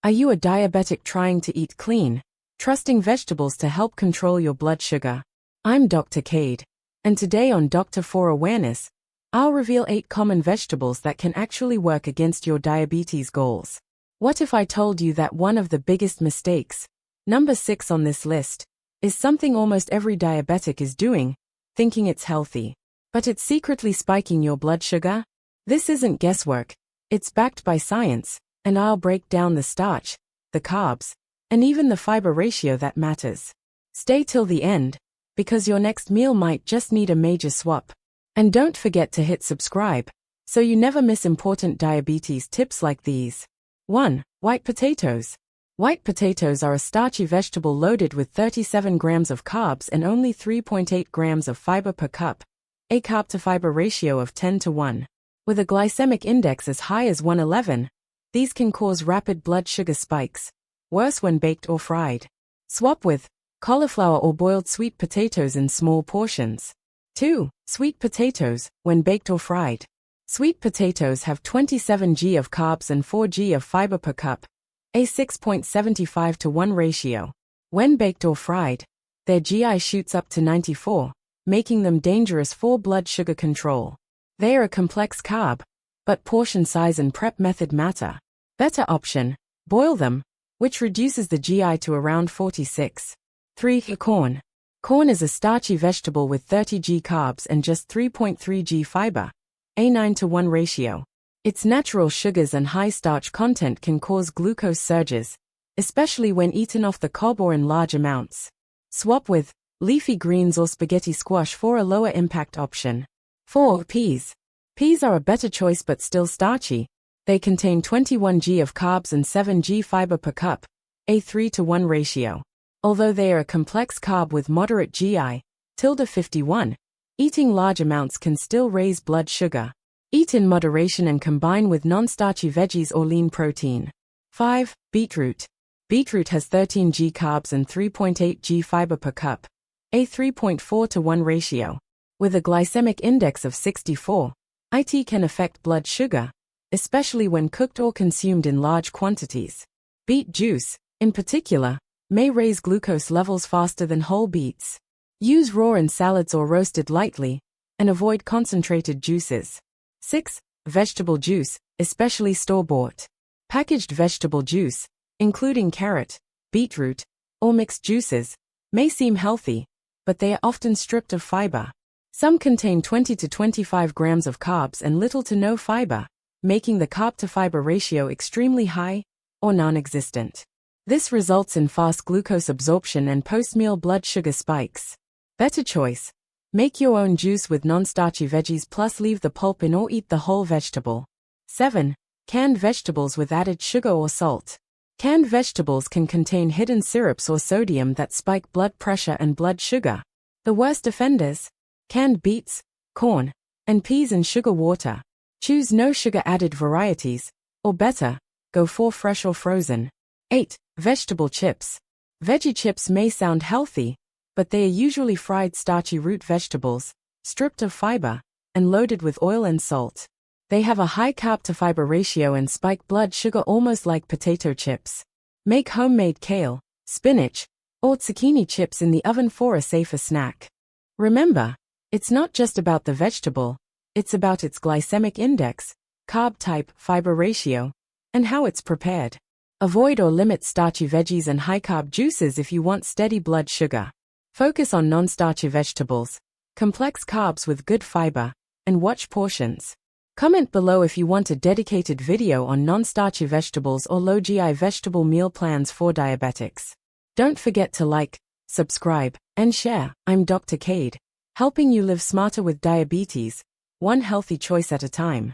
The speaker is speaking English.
Are you a diabetic trying to eat clean, trusting vegetables to help control your blood sugar? I'm Dr. Kade, and today on Doctor for Awareness, I'll reveal 8 common vegetables that can actually work against your diabetes goals. What if I told you that one of the biggest mistakes, number 6 on this list, is something almost every diabetic is doing, thinking it's healthy, but it's secretly spiking your blood sugar? This isn't guesswork, it's backed by science, and I'll break down the starch, the carbs, and even the fiber ratio that matters. Stay till the end, because your next meal might just need a major swap. And don't forget to hit subscribe, so you never miss important diabetes tips like these. 1. White potatoes. White potatoes are a starchy vegetable loaded with 37 grams of carbs and only 3.8 grams of fiber per cup, a carb-to-fiber ratio of 10:1. With a glycemic index as high as 111, these can cause rapid blood sugar spikes, worse when baked or fried. Swap with cauliflower or boiled sweet potatoes in small portions. 2. Sweet potatoes, when baked or fried. Sweet potatoes have 27 g of carbs and 4 g of fiber per cup, a 6.75:1 ratio. When baked or fried, their GI shoots up to 94, making them dangerous for blood sugar control. They are a complex carb, but portion size and prep method matter. Better option, boil them, which reduces the GI to around 46. 3. Corn. Corn is a starchy vegetable with 30 g carbs and just 3.3 g fiber, a 9:1 ratio. Its natural sugars and high starch content can cause glucose surges, especially when eaten off the cob or in large amounts. Swap with leafy greens or spaghetti squash for a lower impact option. 4. Peas. Peas are a better choice but still starchy. They contain 21 g of carbs and 7 g fiber per cup, a 3:1 ratio. Although they are a complex carb with moderate GI, 51, eating large amounts can still raise blood sugar. Eat in moderation and combine with non-starchy veggies or lean protein. 5. Beetroot. Beetroot has 13 g carbs and 3.8 g fiber per cup, a 3.4:1 ratio. With a glycemic index of 64, it can affect blood sugar, especially when cooked or consumed in large quantities. Beet juice, in particular, may raise glucose levels faster than whole beets. Use raw in salads or roasted lightly, and avoid concentrated juices. 6. Vegetable juice, especially store-bought. Packaged vegetable juice, including carrot, beetroot, or mixed juices, may seem healthy, but they are often stripped of fiber. Some contain 20 to 25 grams of carbs and little to no fiber, making the carb-to-fiber ratio extremely high, or non-existent. This results in fast glucose absorption and post-meal blood sugar spikes. Better choice. Make your own juice with non-starchy veggies plus leave the pulp in or eat the whole vegetable. 7. Canned vegetables with added sugar or salt. Canned vegetables can contain hidden syrups or sodium that spike blood pressure and blood sugar. The worst offenders? Canned beets, corn, and peas in sugar water. Choose no sugar-added varieties, or better, go for fresh or frozen. 8. Vegetable chips. Veggie chips may sound healthy, but they are usually fried starchy root vegetables, stripped of fiber, and loaded with oil and salt. They have a high carb-to-fiber ratio and spike blood sugar almost like potato chips. Make homemade kale, spinach, or zucchini chips in the oven for a safer snack. Remember, it's not just about the vegetable, it's about its glycemic index, carb type, fiber ratio, and how it's prepared. Avoid or limit starchy veggies and high-carb juices if you want steady blood sugar. Focus on non-starchy vegetables, complex carbs with good fiber, and watch portions. Comment below if you want a dedicated video on non-starchy vegetables or low GI vegetable meal plans for diabetics. Don't forget to like, subscribe, and share. I'm Dr. Kade, helping you live smarter with diabetes, one healthy choice at a time.